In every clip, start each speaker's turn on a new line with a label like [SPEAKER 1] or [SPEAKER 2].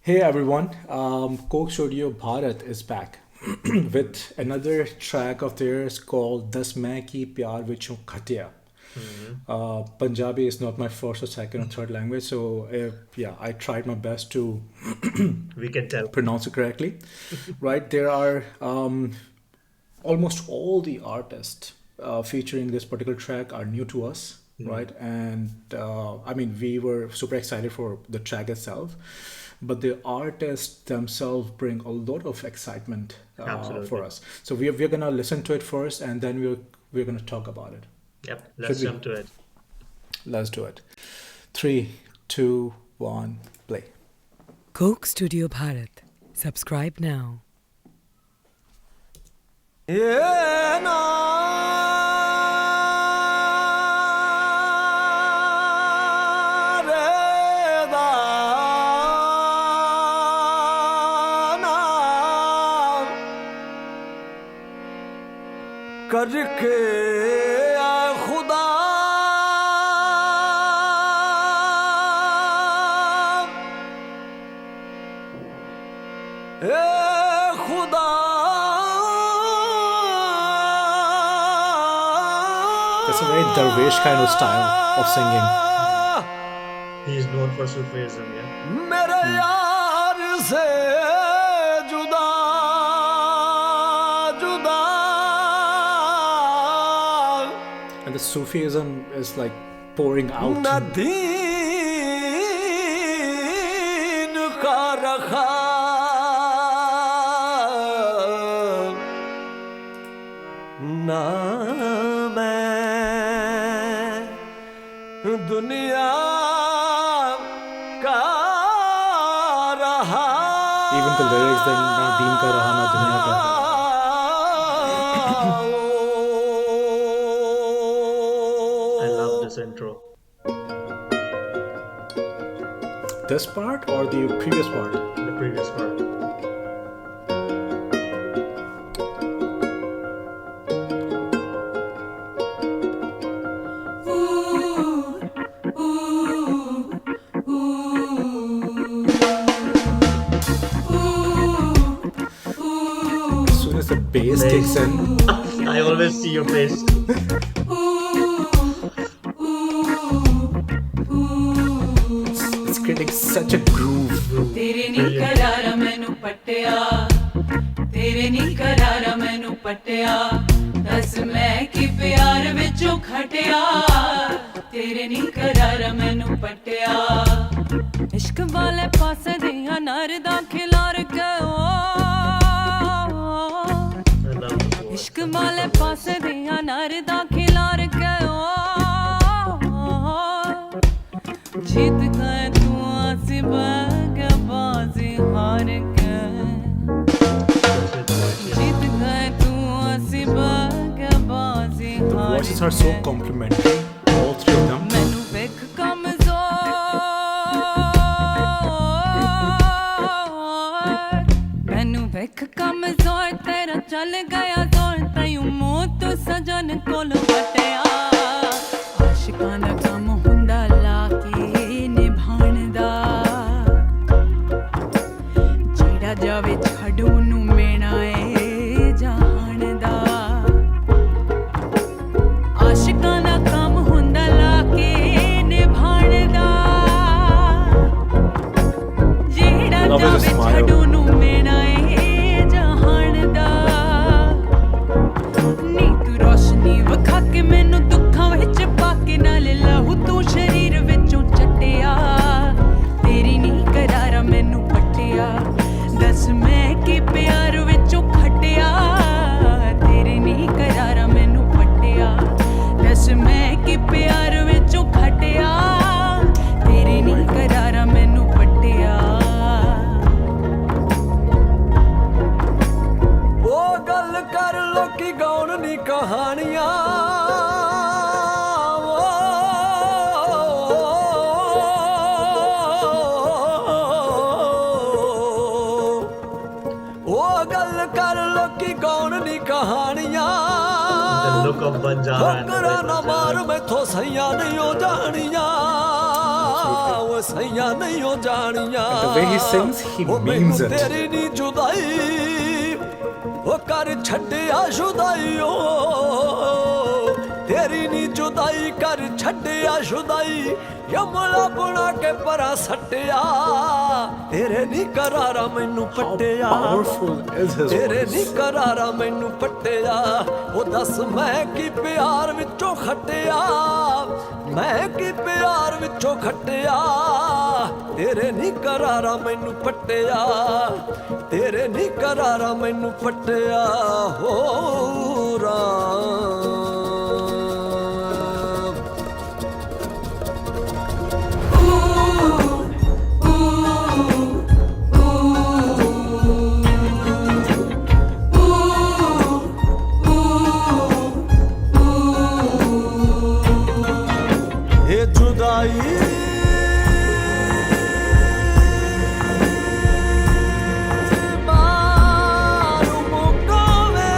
[SPEAKER 1] Hey everyone, Coke Studio Bharat is back with another track of theirs called Das Main Ki Pyaar Vichon Khatteya. Punjabi is not my first or second or third language, so yeah, I tried my best to
[SPEAKER 2] We can tell.
[SPEAKER 1] pronounce it correctly. Right, there are almost all the artists featuring this particular track are new to us, right? And I mean, we were super excited for the track itself, but the artists themselves bring a lot of excitement for
[SPEAKER 2] Absolutely.
[SPEAKER 1] us. So we're gonna listen to it first, and then we're gonna talk about it.
[SPEAKER 2] Yep.
[SPEAKER 1] Should
[SPEAKER 2] Let's
[SPEAKER 1] we?
[SPEAKER 2] jump to it.
[SPEAKER 1] Let's do it. Three, two, one, play.
[SPEAKER 3] Coke Studio Bharat. Subscribe now.
[SPEAKER 4] ये ना रे दाना करके आए खुदा ए खुदा
[SPEAKER 1] It's a very dervish kind of style of singing.
[SPEAKER 2] He is known for Sufism, yeah.
[SPEAKER 4] मेरे यार से जुदा जुदा
[SPEAKER 1] And the Sufism is like pouring out.
[SPEAKER 4] न दीन का रखा ना मैं दुनिया का रहा
[SPEAKER 1] Even the lyrics, then na deen ka raha na duniya ka raha.
[SPEAKER 2] I love this intro.
[SPEAKER 1] This part or the previous part?
[SPEAKER 2] The previous part.
[SPEAKER 1] As soon as the bass kicks in,
[SPEAKER 2] I always see your face.
[SPEAKER 1] it's creating such a groove.
[SPEAKER 5] तेरे नी करारा मैनू पट्टिया तेरे नी करारा मैनू पट्टिया दस मैं कि प्यार विचों खटिया तेरे नी करारा मैनू पट्टिया इश्क वाले पासे दियां नरदा खिलार के
[SPEAKER 2] I love the voice.
[SPEAKER 5] इश्क वाले पासे दियां नरदा खिलार के जीत गए तू आसी बागे बाजी हार के जीत गए तू आसी बागे बाजी
[SPEAKER 1] The
[SPEAKER 5] हार
[SPEAKER 1] voices are so complimentary, all three of them.
[SPEAKER 5] मैनू वेख कमजोर मैनू वेख कमजोर तेरा चल गया जोर तयू मौत तो सजन कोल वटिया आशिकां दा कम हुंदा लाके निभाण दा जेड़ा जावे छड्डो नू मेणा ए जहान दा आशिकां दा कम हुंदा लाके निभाण दा जेड़ा
[SPEAKER 1] Love is a
[SPEAKER 5] जावे
[SPEAKER 1] smile.
[SPEAKER 5] छड्डो नू मेणा ए जहान दा नी तू रोशनी वखा के मैनू दुखां विच पा के नाल लहू तू शरीर विचों चट्टिया तेरी नी करारा मैनू पट्टिया दस मैं कि प्यार विचों खटिया तेरे नी करारा मैनू पट्टिया दस मैं कि प्यार विचों खटिया तेरे नी करारा मैनू पट्टिया
[SPEAKER 4] ओ गल कर लोकी गौन नी कहानियां ओ गल कर लोकी गौन नी कहानियां
[SPEAKER 2] The look of Banjara and the
[SPEAKER 4] ठोकरा
[SPEAKER 2] way
[SPEAKER 4] ना मार
[SPEAKER 2] Banjara.
[SPEAKER 4] मैथों सैया नहीं हो जानियां ਉਹ ਸਈਆਂ ਨਹੀਂ ਹੋ ਜਾਣੀਆਂ
[SPEAKER 1] And the way he sings, he
[SPEAKER 4] ਉਹ
[SPEAKER 1] means
[SPEAKER 4] ਮੈਨੂੰ
[SPEAKER 1] it.
[SPEAKER 4] ਤੇਰੀ ਨੀ ਜੁਦਾਈ ਉਹ ਕਰ ਛੱਡਿਆ ਸ਼ੁਦਾਈ ਓ ਤੇਰੀ ਨੀ ਜੁਦਾਈ ਕਰ ਛੱਡਿਆ ਸ਼ੁਦਾਈ ਯਮਲਾ ਬਣਾ ਕੇ ਪਰਾਂ ਸੱਟਿਆ ਤੇਰੇ ਨੀ ਕਰਾਰਾ ਮੈਨੂੰ ਪੱਟਿਆ
[SPEAKER 1] Powerful is his
[SPEAKER 4] ਤੇਰੇ ਨੀ
[SPEAKER 1] voice.
[SPEAKER 4] ਕਰਾਰਾ ਮੈਨੂੰ ਪੱਟਿਆ ਉਹ ਦੱਸ ਮੈਂ ਕੀ ਪਿਆਰ ਵਿੱਚੋਂ ਖੱਟਿਆ ਮੈਂ ਕੀ ਪਿਆਰ ਵਿੱਚੋਂ ਖੱਟਿਆ ਤੇਰੇ ਨੀ ਕਰਾਰਾ ਮੈਨੂੰ ਪੱਟਿਆ ਤੇਰੇ ਨੀ ਕਰਾਰਾ ਮੈਨੂੰ ਪੱਟਿਆ ਹੋ ਰਾਮ ਇਹ ਜੁਦਾਈ ਮਾਰੂ ਮੁਕਾਵੇ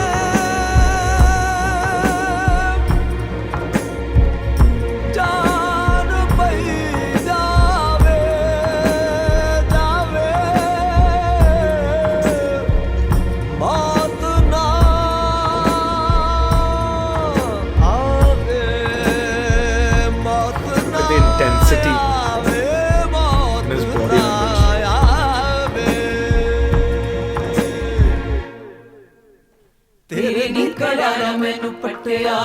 [SPEAKER 4] ਜਾਨ ਪਈ ਜਾਵੇ ਜਾਵੇ ਮੌਤ ਨਾ ਆਵੇ ਮੌਤ ਨਾ
[SPEAKER 1] The intensity
[SPEAKER 4] ਆਵੇ
[SPEAKER 1] in his body language.
[SPEAKER 4] ਆਵੇ
[SPEAKER 5] ਤੇਰੇ ਨੀ ਕਰਾਰਾ ਮੈਨੂੰ ਪੱਟਿਆ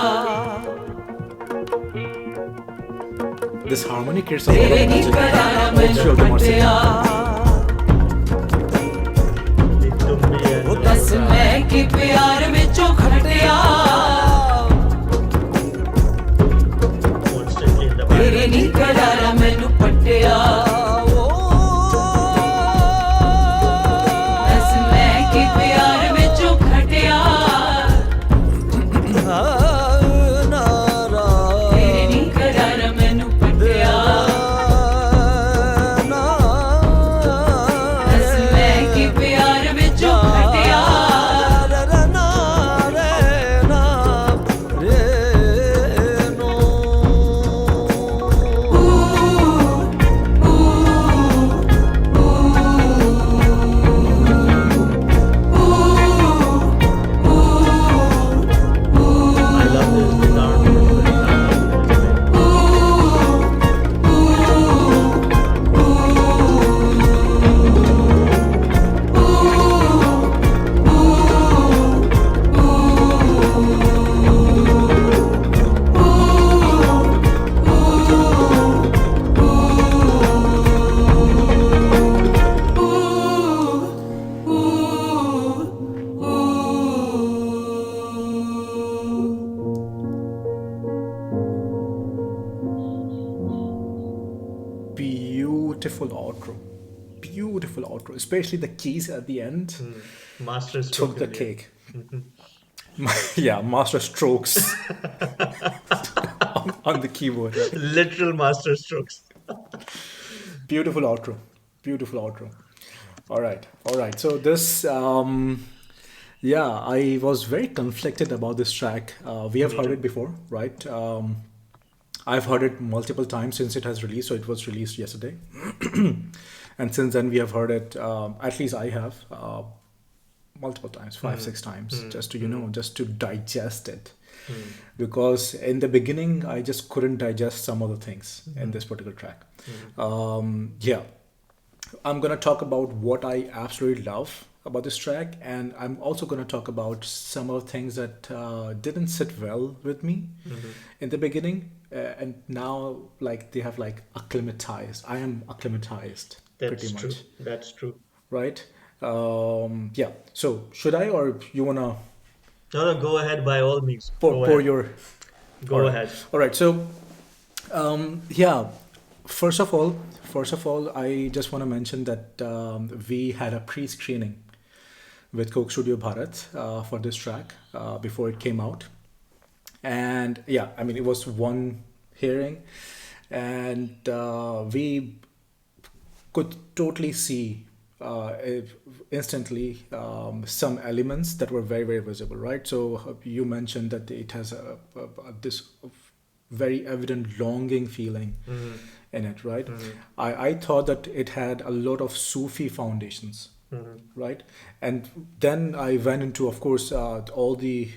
[SPEAKER 1] This harmony creates a lot
[SPEAKER 5] ਤੇਰੇ
[SPEAKER 1] of
[SPEAKER 5] ਨੀ
[SPEAKER 1] magic.
[SPEAKER 5] ਕਰਾਰਾ
[SPEAKER 1] All three
[SPEAKER 5] ਮੈਨੂੰ
[SPEAKER 1] of them are
[SPEAKER 5] ਪੱਟਿਆ
[SPEAKER 1] singing.
[SPEAKER 2] Tumbi and
[SPEAKER 5] ਉਹ ਦੱਸ ਮੈਂ ਕੀ ਪਿਆਰ ਵਿੱਚੋਂ ਖੱਟਿਆ
[SPEAKER 2] constantly in the
[SPEAKER 5] ਤੇਰੇ
[SPEAKER 2] background.
[SPEAKER 5] ਨੀ ਕਰਾਰਾ ਮੈਨੂੰ ਪੱਟਿਆ ਦੱਸ ਮੈਂ ਕੀ ਪਿਆਰ ਵਿੱਚੋਂ ਖੱਟਿਆ ਤੇਰੇ ਨੀ ਕਰਾਰਾ ਮੈਨੂੰ ਪੱਟਿਆ ਦੱਸ ਮੈਂ ਕੀ ਪਿਆਰ ਵਿੱਚੋਂ ਖੱਟਿਆ
[SPEAKER 2] I love this guitar.
[SPEAKER 1] Beautiful outro, especially the keys at the end.
[SPEAKER 2] Master
[SPEAKER 1] Took
[SPEAKER 2] stroke
[SPEAKER 1] the
[SPEAKER 2] in
[SPEAKER 1] cake. Yeah, master strokes on the keyboard. Right?
[SPEAKER 2] Literal master strokes.
[SPEAKER 1] Beautiful outro. Beautiful outro. All right. So this, yeah, I was very conflicted about this track. We have heard it before, right? I've heard it multiple times since it has released. So it was released yesterday. And since then we have heard it, at least I have, multiple times, 5-6 times, just to, just to digest it. Because in the beginning, I just couldn't digest some of the things in this particular track. Yeah. I'm going to talk about what I absolutely love about this track, and I'm also going to talk about some of the things that didn't sit well with me in the beginning, and now like they have like acclimatized. I am acclimatized
[SPEAKER 2] That's
[SPEAKER 1] pretty
[SPEAKER 2] true.
[SPEAKER 1] much,
[SPEAKER 2] That's true.
[SPEAKER 1] right? Yeah. So should I, or you wanna
[SPEAKER 2] No, go ahead by all means.
[SPEAKER 1] pour
[SPEAKER 2] ahead.
[SPEAKER 1] your?
[SPEAKER 2] Go
[SPEAKER 1] all right.
[SPEAKER 2] ahead.
[SPEAKER 1] All right. So, yeah. First of all, I just want to mention that we had a pre-screening with Coke Studio Bharat for this track before it came out, and yeah, I mean it was one hearing, and we could totally see instantly some elements that were very, very visible, right? So you mentioned that it has this very evident longing feeling in it, right? I thought that it had a lot of Sufi foundations, right? And then I went into, of course, all the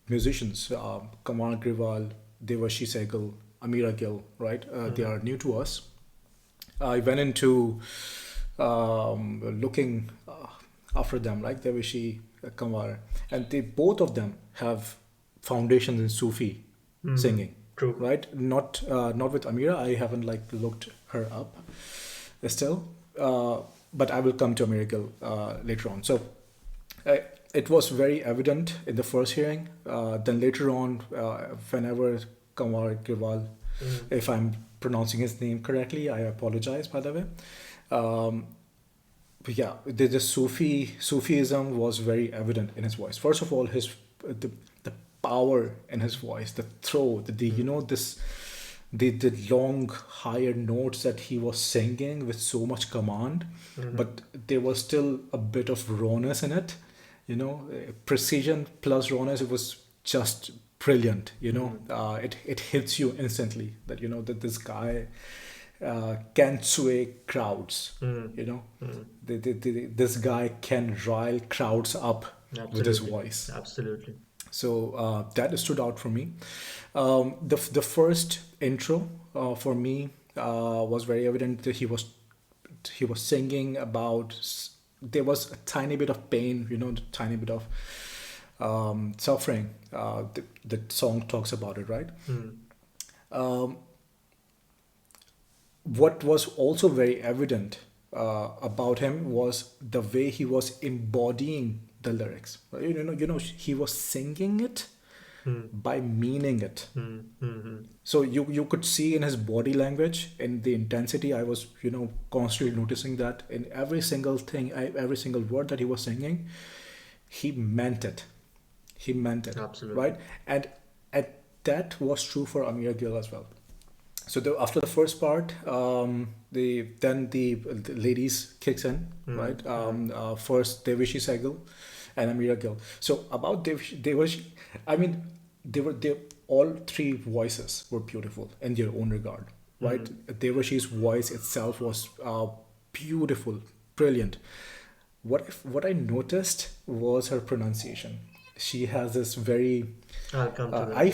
[SPEAKER 1] musicians, Kanwar, Grewal, Deveshi, Sahgal, Amira, Gill, right? They are new to us. I went into looking after them, like Deveshi, Kanwar, and they both of them have foundations in Sufi singing,
[SPEAKER 2] True.
[SPEAKER 1] right? Not with Amira. I haven't like looked her up still, but I will come to Amira Gill later on. So it was very evident in the first hearing. Then later on, whenever Kanwar Grewal, if I'm pronouncing his name correctly, I apologize by the way. But yeah, the Sufism was very evident in his voice. First of all, the power in his voice, the throat, the long higher notes that he was singing with so much command, but there was still a bit of rawness in it. Precision plus rawness. It was just brilliant. It hits you instantly that that this guy can sway crowds. This guy can rile crowds up with his voice.
[SPEAKER 2] Absolutely.
[SPEAKER 1] So that stood out for me. The first intro for me was very evident that he was singing about. There was a tiny bit of pain, a tiny bit of suffering. The song talks about it, right? What was also very evident about him was the way he was embodying the lyrics. He was singing it by meaning it. So you could see in his body language, in the intensity. I was constantly noticing that in every single thing, every single word that he was singing, he meant it.
[SPEAKER 2] Absolutely.
[SPEAKER 1] Right? And that was true for Amira Gill as well. So after the first part, the ladies kicks in, right? First Deveshi, Sahgal, and Amira Gill. So about Deveshi, I mean, they all three voices were beautiful in their own regard, right? Deveshi's voice itself was beautiful, brilliant. What I noticed was her pronunciation. She has this very.
[SPEAKER 2] I'll come to that.
[SPEAKER 1] I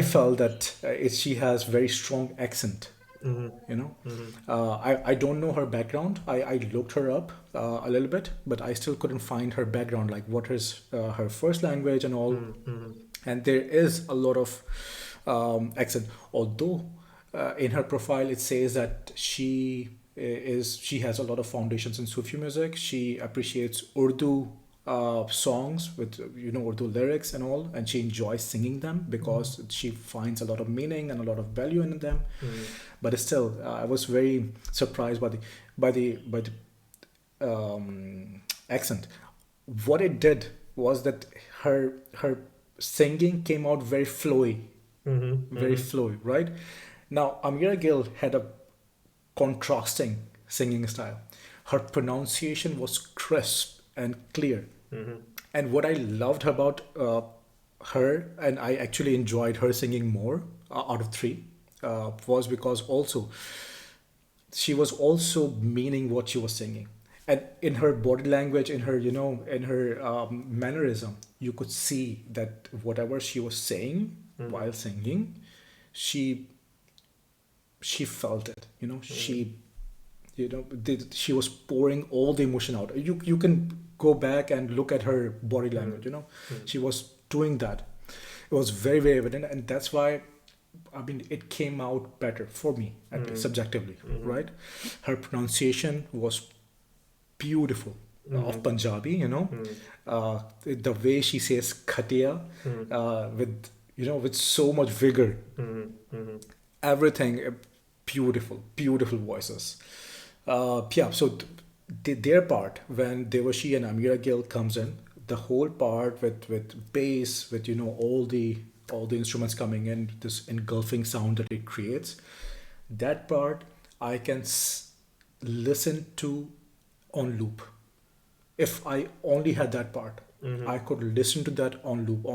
[SPEAKER 1] felt that she has very strong accent. I don't know her background. I looked her up a little bit, but I still couldn't find her background, like what is her first language and all. And there is a lot of accent. Although in her profile it says that she has a lot of foundations in Sufi music. She appreciates Urdu songs with Urdu lyrics and all, and she enjoys singing them because she finds a lot of meaning and a lot of value in them. But still, I was very surprised by the accent. What it did was that her singing came out very flowy, very flowy, right? Now Amira Gill had a contrasting singing style. Her pronunciation was crisp and clear. And what I loved about her, and I actually enjoyed her singing more out of three, was because also she was also meaning what she was singing. And in her body language, in her mannerism, you could see that whatever she was saying while singing, she felt it. She was pouring all the emotion out. You can go back and look at her body language. She was doing that. It was very, very evident, and that's why, I mean, it came out better for me, at least subjectively, right? Her pronunciation was beautiful, of Punjabi, the way she says Khateya, with so much vigor, everything, beautiful voices. So their part, when Deveshi and Amira Gill comes in, the whole part with bass, with all the instruments coming in, this engulfing sound that it creates, that part I can listen to on loop. If I only had that part, I could listen to that on loop,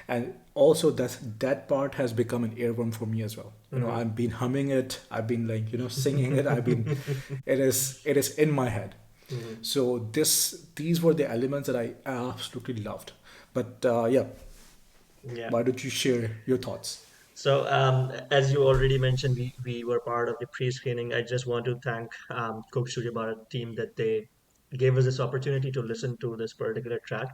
[SPEAKER 1] and also that part has become an earworm for me as well. I've been humming it. I've been like singing it. It is in my head. So these were the elements that I absolutely loved. But yeah,
[SPEAKER 2] Yeah.
[SPEAKER 1] why don't you share your thoughts?
[SPEAKER 2] So, as you already mentioned, we were part of the pre-screening. I just want to thank Coke Studio Bharat team that they gave us this opportunity to listen to this particular track.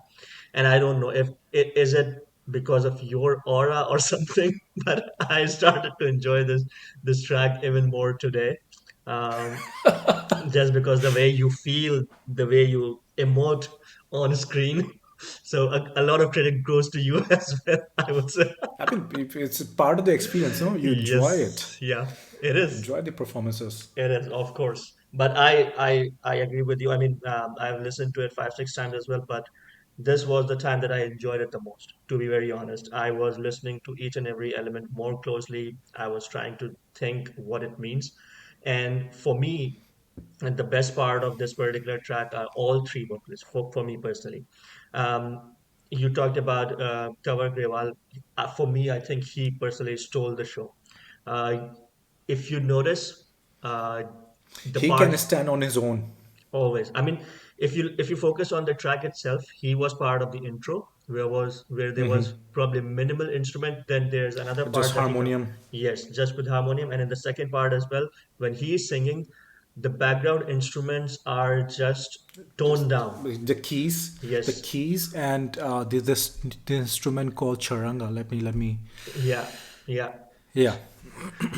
[SPEAKER 2] And I don't know if it is it because of your aura or something, but I started to enjoy this track even more today. Um, just because the way you feel, the way you emote on screen. So a lot of credit goes to you as well, I would say.
[SPEAKER 1] I mean, if it's part of the experience. No, you enjoy it.
[SPEAKER 2] Yes, yeah, it is.
[SPEAKER 1] Enjoy the performances.
[SPEAKER 2] It is, of course. But I agree with you. I mean, I've listened to it 5, 6 times as well, but this was the time that I enjoyed it the most, to be very honest. I was listening to each and every element more closely. I was trying to think what it means. And for me, and the best part of this particular track are all three vocalists for me personally. Um, you talked about Kanwar Grewal. For me, I think he personally stole the show. Uh, if you notice, uh, the
[SPEAKER 1] He can
[SPEAKER 2] parts
[SPEAKER 1] stand on his own
[SPEAKER 2] always. I mean, if you focus on the track itself, he was part of the intro where there was probably minimal instrument. Then there's another
[SPEAKER 1] with just
[SPEAKER 2] part that he
[SPEAKER 1] harmonium.
[SPEAKER 2] yes, just with harmonium, and in the second part as well, when he is singing, the background instruments are just toned down.
[SPEAKER 1] The keys,
[SPEAKER 2] Yes,
[SPEAKER 1] and the instrument called charanga. Let me.
[SPEAKER 2] yeah, yeah.
[SPEAKER 1] Yeah,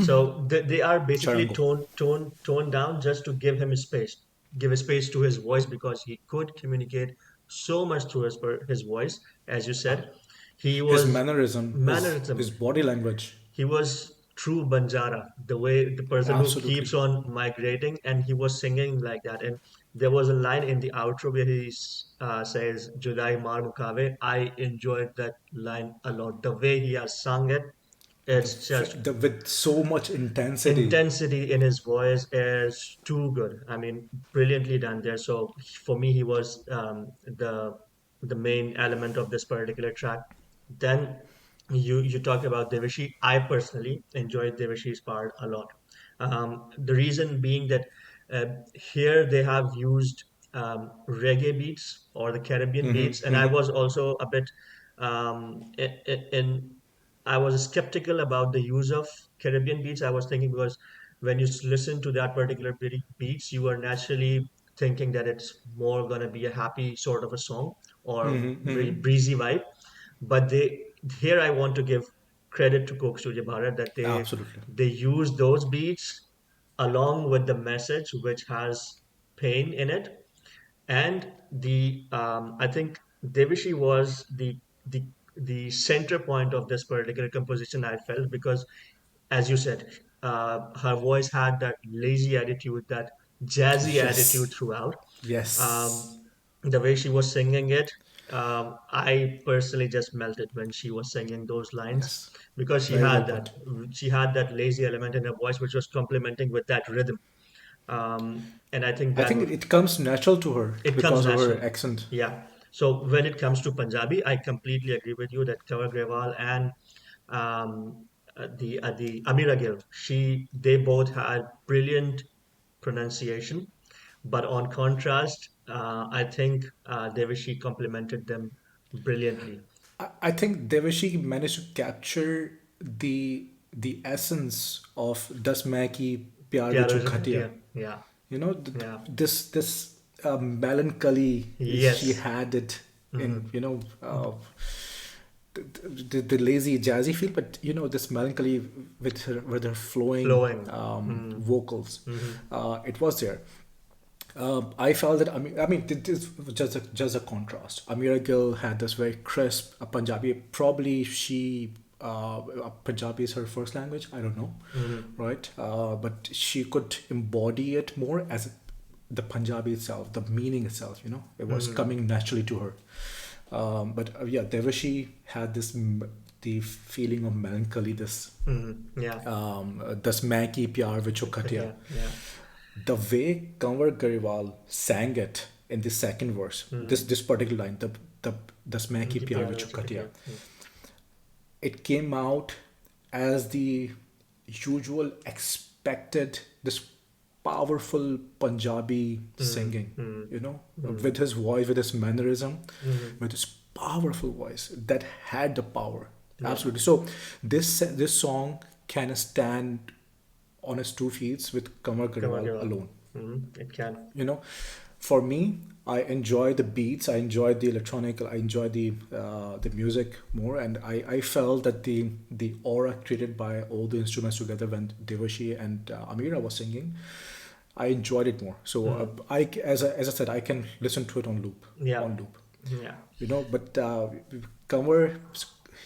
[SPEAKER 2] So they are basically
[SPEAKER 1] charango.
[SPEAKER 2] toned down just to give him space, give a space to his voice because he could communicate so much through his voice. As you said, he
[SPEAKER 1] His
[SPEAKER 2] was
[SPEAKER 1] mannerism, his
[SPEAKER 2] mannerism.
[SPEAKER 1] body language.
[SPEAKER 2] He was true Banjara, the way the person who
[SPEAKER 1] Absolutely.
[SPEAKER 2] keeps on migrating, and he was singing like that. And there was a line in the outro where he says "Judai Mar Mukave." I enjoyed that line a lot. The way he has sung it, it's just
[SPEAKER 1] With so much intensity.
[SPEAKER 2] intensity in his voice is too good. I mean, brilliantly done there. So for me, he was the main element of this particular track. Then you talked about Deveshi. I personally enjoyed Deveshi's part a lot. The reason being that here they have used reggae beats or the Caribbean beats, and I was also a bit in I was skeptical about the use of Caribbean beats. I was thinking because when you listen to that particular beats, you are naturally thinking that it's more gonna be a happy sort of a song or breezy vibe. But here I want to give credit to Coke Studio Bharat that
[SPEAKER 1] Absolutely.
[SPEAKER 2] they use those beats along with the message which has pain in it, and the I think Devishi was the center point of this particular composition. I felt because, as you said, her voice had that lazy attitude, that jazzy attitude
[SPEAKER 1] Yes.
[SPEAKER 2] throughout.
[SPEAKER 1] Yes.
[SPEAKER 2] The way she was singing it, I personally just melted when she was singing those lines
[SPEAKER 1] Yes.
[SPEAKER 2] because
[SPEAKER 1] Very well put.
[SPEAKER 2] she had that lazy element in her voice which was complementing with that rhythm. And I think
[SPEAKER 1] I think it comes natural to her
[SPEAKER 2] it comes
[SPEAKER 1] because of her
[SPEAKER 2] natural.
[SPEAKER 1] accent.
[SPEAKER 2] Yeah. So when it comes to Punjabi, I completely agree with you that Kanwar Grewal and the Amira Gill, they both had brilliant pronunciation, but on contrast, I think Devishi complemented them brilliantly.
[SPEAKER 1] I think Deveshi managed to capture the essence of Das Maiki Pyar
[SPEAKER 2] Pyaar
[SPEAKER 1] Vichon
[SPEAKER 2] Vichon
[SPEAKER 1] Khatteya.
[SPEAKER 2] Khatteya. Yeah. Yeah.
[SPEAKER 1] This melancholy, she
[SPEAKER 2] Yes.
[SPEAKER 1] had it in the lazy jazzy feel, but this melancholy with her flowing
[SPEAKER 2] Flowing.
[SPEAKER 1] vocals, it was there. I felt that this was just a contrast. Amira Gill had this very crisp Punjabi. Probably Punjabi is her first language. I don't know, right? But she could embody it more as the Punjabi itself, the meaning itself. It was coming naturally to her. But yeah, Devashi had the feeling of melancholy.
[SPEAKER 2] Yeah.
[SPEAKER 1] Das Maiki Pyar Vichon Khatteya.
[SPEAKER 2] Yeah. Yeah.
[SPEAKER 1] The way Kanwar Gariwal sang it in the second verse, this particular line, the Smacky Pyar
[SPEAKER 2] Pyaar
[SPEAKER 1] Vichon
[SPEAKER 2] Vichon
[SPEAKER 1] Khatteya,
[SPEAKER 2] Khatteya.
[SPEAKER 1] it came out as the usual expected, this powerful Punjabi singing, with his voice, with his mannerism, with his powerful voice that had the power. Absolutely. So this song can stand on its 2 feet with Kanwar Grewal
[SPEAKER 2] Kamagirl.
[SPEAKER 1] alone.
[SPEAKER 2] It can.
[SPEAKER 1] For me, I enjoy the beats, I enjoy the electronic, I enjoy the music more, and I felt that the aura created by all the instruments together when Deveshi and Amira was singing, I enjoyed it more. So as I said, I can listen to it on loop,
[SPEAKER 2] Yeah.
[SPEAKER 1] on loop.
[SPEAKER 2] Yeah.
[SPEAKER 1] But Kanwar,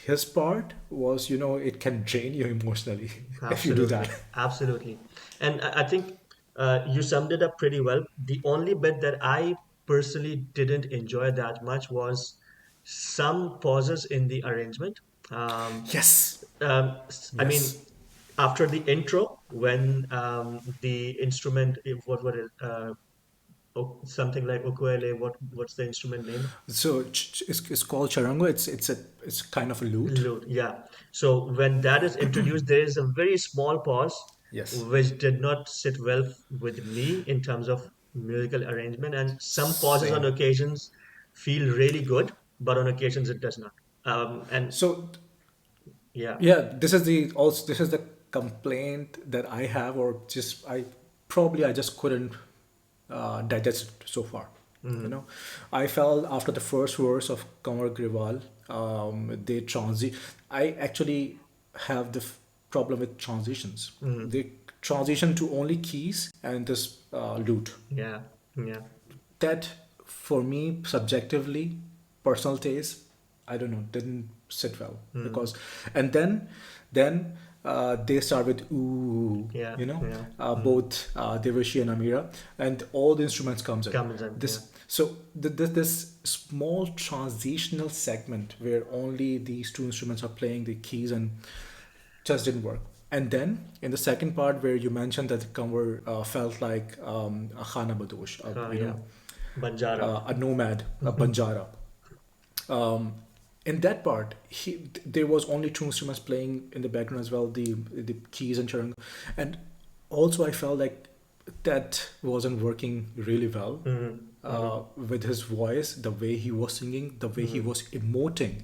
[SPEAKER 1] his part was, it can drain you emotionally if you do
[SPEAKER 2] Absolutely,
[SPEAKER 1] that.
[SPEAKER 2] absolutely. And I think you summed it up pretty well. The only bit that I personally didn't enjoy that much was some pauses in the arrangement. Um,
[SPEAKER 1] Yes,
[SPEAKER 2] I mean,
[SPEAKER 1] yes.
[SPEAKER 2] after the intro, when the instrument, what was it? Something like ukulele. What's the instrument name?
[SPEAKER 1] So it's called charango. It's kind of a lute.
[SPEAKER 2] Lute, yeah. So when that is introduced, there is a very small pause,
[SPEAKER 1] Yes,
[SPEAKER 2] which did not sit well with me in terms of musical arrangement. And some pauses on
[SPEAKER 1] same.
[SPEAKER 2] occasions feel really good, but on occasions it does not. And
[SPEAKER 1] So
[SPEAKER 2] yeah,
[SPEAKER 1] yeah, this is the complaint that I have, or just I just couldn't digest it so far. I felt after the first verse of Kanwar Grewal, they transi. I actually have the problem with transitions. They transition to only keys and this lute.
[SPEAKER 2] yeah, yeah,
[SPEAKER 1] That for me subjectively, personal taste, I don't know, didn't sit well because, and then they start with ooh,
[SPEAKER 2] yeah, yeah.
[SPEAKER 1] both Deveshi and Amira, and all the instruments comes in.
[SPEAKER 2] Comes in,
[SPEAKER 1] This so this small transitional segment where only these two instruments are playing the keys and just didn't work. And then in the second part where you mentioned that the Kanwar felt like a Khana Badosh,
[SPEAKER 2] Yeah. Banjara.
[SPEAKER 1] a nomad, a Banjara. In that part, there was only two instruments playing in the background as well, the keys and charango, and also I felt like that wasn't working really well with his voice, the way he was singing, the way he was emoting,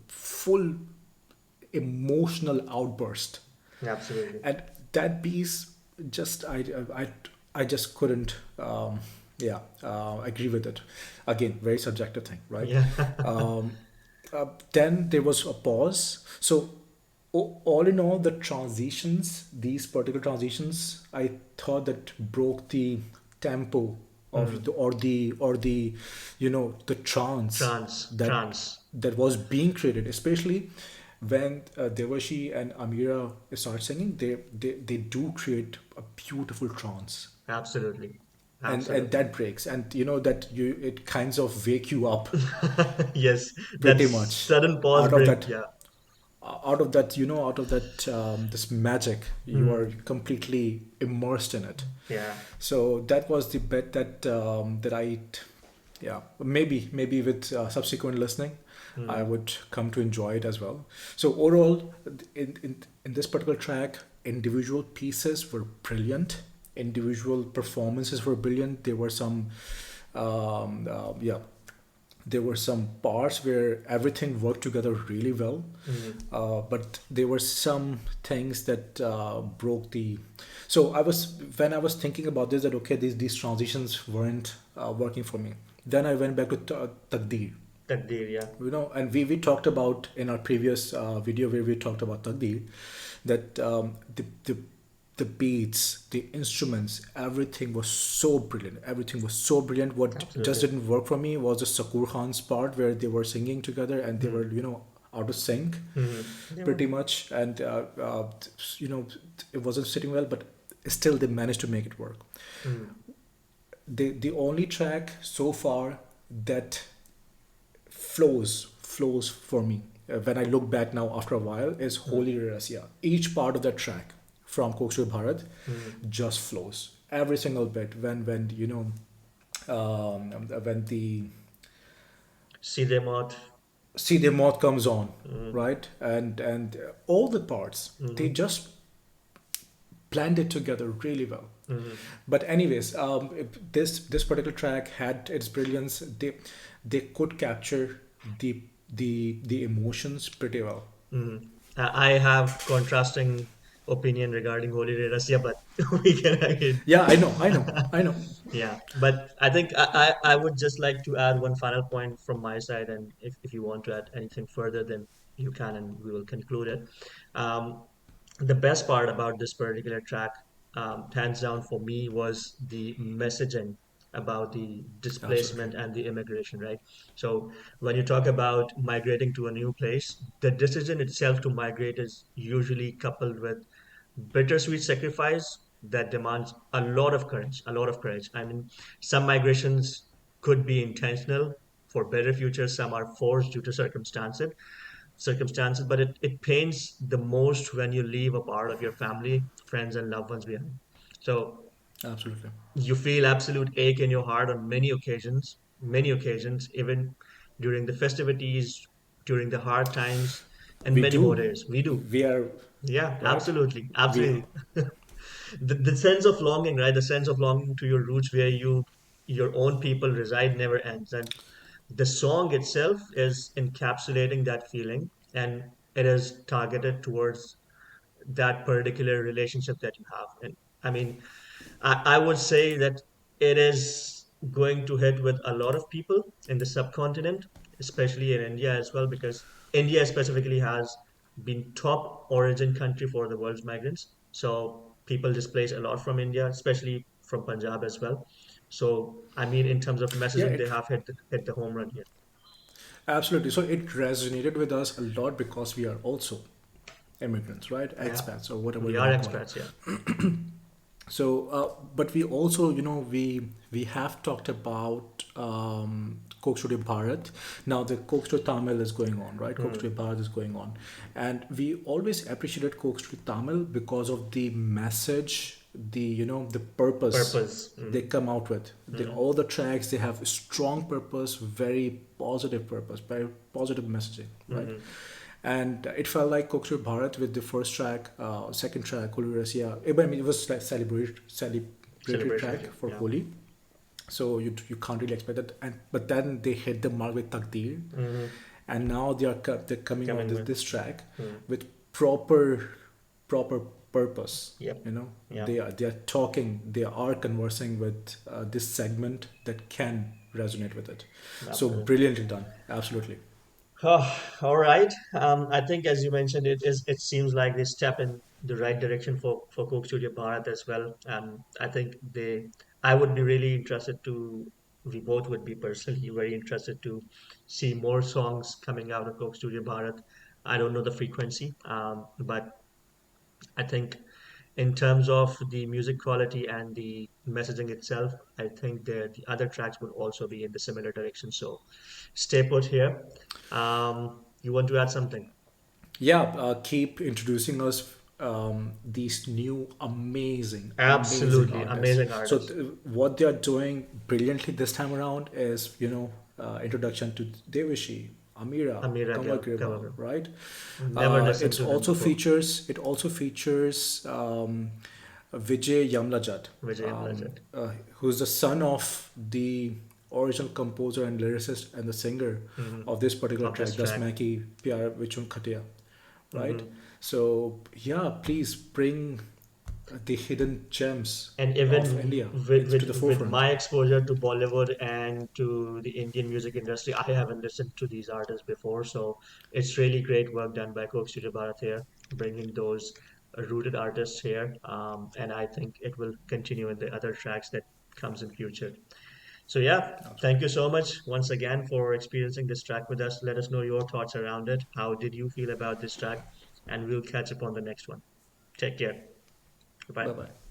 [SPEAKER 1] full emotional outburst,
[SPEAKER 2] Absolutely.
[SPEAKER 1] and that piece just I just couldn't agree with it. Again, very subjective thing, right?
[SPEAKER 2] Yeah.
[SPEAKER 1] Then there was a pause. So all in all, the transitions, these particular transitions, I thought that broke the tempo of the the trance that
[SPEAKER 2] Trance.
[SPEAKER 1] that was being created, especially when Devashi and Amira start singing. They do create a beautiful trance,
[SPEAKER 2] Absolutely.
[SPEAKER 1] and
[SPEAKER 2] Absolutely.
[SPEAKER 1] that breaks, and that it kinds of wake you up
[SPEAKER 2] Yes, that
[SPEAKER 1] pretty much
[SPEAKER 2] sudden pause
[SPEAKER 1] out of
[SPEAKER 2] break.
[SPEAKER 1] that
[SPEAKER 2] Yeah.
[SPEAKER 1] this magic. You are completely immersed in it.
[SPEAKER 2] Yeah.
[SPEAKER 1] So that was the bit that I, yeah, maybe with subsequent listening, I would come to enjoy it as well. So overall, in this particular track, individual pieces were brilliant. Individual performances were brilliant. There were some, yeah, there were some parts where everything worked together really well, but there were some things that broke the. So when I was thinking about this, that okay, these transitions weren't working for me. Then I went back to Taqdeer,
[SPEAKER 2] Takdeer, yeah.
[SPEAKER 1] and we talked about in our previous video where we talked about Taqdeer, that the beats, the instruments, everything was so brilliant. Everything was so brilliant. What just
[SPEAKER 2] Absolutely.
[SPEAKER 1] didn't work for me was the Sakur Khan's part where they were singing together and they were, out of sync, pretty much. And, it wasn't sitting well, but still they managed to make it work. The only track so far that flows for me when I look back now after a while is Holy Rasya. Each part of that track from Coke Studio Bharat just flows. Every single bit when when the
[SPEAKER 2] See them out.
[SPEAKER 1] see their mouth comes on,
[SPEAKER 2] Mm,
[SPEAKER 1] right? And all the parts, they
[SPEAKER 2] mhm,
[SPEAKER 1] just blend it together really well.
[SPEAKER 2] mhm.
[SPEAKER 1] But anyways, this particular track had its brilliance. They could capture the emotions pretty well.
[SPEAKER 2] Mhm. I have contrasting opinion regarding Holy Day Rasya, but we can again.
[SPEAKER 1] Yeah, I know.
[SPEAKER 2] Yeah, but I think I would just like to add one final point from my side, and if you want to add anything further, then you can, and we will conclude it. Um, the best part about this particular track, hands down for me, was the messaging about the
[SPEAKER 1] Absolutely.
[SPEAKER 2] displacement and the immigration, right? So when you talk about migrating to a new place, the decision itself to migrate is usually coupled with bittersweet sacrifice that demands a lot of courage, a lot of courage. I mean, some migrations could be intentional for better futures, some are forced due to circumstances, but it pains the most when you leave a part of your family, friends, and loved ones behind. So
[SPEAKER 1] Absolutely.
[SPEAKER 2] you feel absolute ache in your heart on many occasions, even during the festivities, during the hard times, and
[SPEAKER 1] We
[SPEAKER 2] many more
[SPEAKER 1] do.
[SPEAKER 2] days. We do.
[SPEAKER 1] We are
[SPEAKER 2] Yeah,
[SPEAKER 1] right.
[SPEAKER 2] absolutely.
[SPEAKER 1] We
[SPEAKER 2] Absolutely. The sense of longing, right? The sense of longing to your roots where your own people reside never ends. And the song itself is encapsulating that feeling, and it is targeted towards that particular relationship that you have. And I mean, I would say that it is going to hit with a lot of people in the subcontinent, especially in India as well, because India specifically has been top origin country for the world's migrants. So people displace a lot from India, especially from Punjab as well. So I mean, in terms of
[SPEAKER 1] yeah,
[SPEAKER 2] messaging, they
[SPEAKER 1] it
[SPEAKER 2] have hit the home run here.
[SPEAKER 1] absolutely. So it resonated with us a lot because we are also immigrants, right?
[SPEAKER 2] Yeah,
[SPEAKER 1] Expats or whatever
[SPEAKER 2] we
[SPEAKER 1] you
[SPEAKER 2] are
[SPEAKER 1] want to call it.
[SPEAKER 2] expats. Yeah.
[SPEAKER 1] So, but we also, we have talked about Coke Studio Bharat. Now the Coke Studio Tamil is going on, right? Coke
[SPEAKER 2] Mm,
[SPEAKER 1] Studio Bharat is going on, and we always appreciated Coke Studio Tamil because of the message, the purpose
[SPEAKER 2] purpose.
[SPEAKER 1] they come out with.
[SPEAKER 2] Mm,
[SPEAKER 1] All the tracks they have strong purpose, very positive purpose, very positive messaging, right?
[SPEAKER 2] mm,
[SPEAKER 1] And it felt like Coxsure Bharat with the first track, second track, Holi Rasiya. I mean, it was like celebratory
[SPEAKER 2] celebration
[SPEAKER 1] track
[SPEAKER 2] again.
[SPEAKER 1] for
[SPEAKER 2] Yeah.
[SPEAKER 1] Holi, so you can't really expect that. And but then they hit the mark with Takdir,
[SPEAKER 2] Mm,
[SPEAKER 1] and now they're coming out
[SPEAKER 2] coming
[SPEAKER 1] with
[SPEAKER 2] with.
[SPEAKER 1] this track
[SPEAKER 2] Mm,
[SPEAKER 1] with proper purpose.
[SPEAKER 2] yep. Yeah.
[SPEAKER 1] They are talking, they are conversing with this segment that can resonate with it. So
[SPEAKER 2] Absolutely.
[SPEAKER 1] brilliantly done, absolutely.
[SPEAKER 2] Oh, all right. I think as you mentioned, it seems like they step in the right direction for Coke Studio Bharat as well. I think I would be really interested to, we both would be personally very interested to see more songs coming out of Coke Studio Bharat. I don't know the frequency, but I think in terms of the music quality and the messaging itself, I think the other tracks would also be in the similar direction. So stay put here. You want to add something?
[SPEAKER 1] Yeah, keep introducing us these new amazing
[SPEAKER 2] Absolutely,
[SPEAKER 1] artists.
[SPEAKER 2] amazing
[SPEAKER 1] So
[SPEAKER 2] artist.
[SPEAKER 1] what they are doing brilliantly this time around is introduction to Deveshi, Amira,
[SPEAKER 2] Amira
[SPEAKER 1] Kanwar,
[SPEAKER 2] Gawar.
[SPEAKER 1] Grewal, right?
[SPEAKER 2] Never listened
[SPEAKER 1] It's
[SPEAKER 2] to them
[SPEAKER 1] also
[SPEAKER 2] before.
[SPEAKER 1] features Vijay Yamla Jatt,
[SPEAKER 2] Vijay and Jatt.
[SPEAKER 1] who's the son of the original composer and lyricist and the singer of this particular
[SPEAKER 2] Of
[SPEAKER 1] track,
[SPEAKER 2] this
[SPEAKER 1] Das
[SPEAKER 2] track.
[SPEAKER 1] Maki Pyar Vichon Khatteya, right?
[SPEAKER 2] Hmm.
[SPEAKER 1] So yeah, please bring the hidden gems
[SPEAKER 2] And
[SPEAKER 1] of
[SPEAKER 2] even
[SPEAKER 1] India
[SPEAKER 2] with,
[SPEAKER 1] into the
[SPEAKER 2] with
[SPEAKER 1] forefront.
[SPEAKER 2] my exposure to Bollywood and to the Indian music industry, I haven't listened to these artists before. So it's really great work done by Coke Studio Bharat here, bringing those rooted artists here. And I think it will continue in the other tracks that comes in future. So yeah, thank you so much once again for experiencing this track with us. Let us know your thoughts around it. How did you feel about this track? And we'll catch up on the next one. Take care. Bye.
[SPEAKER 1] Bye bye.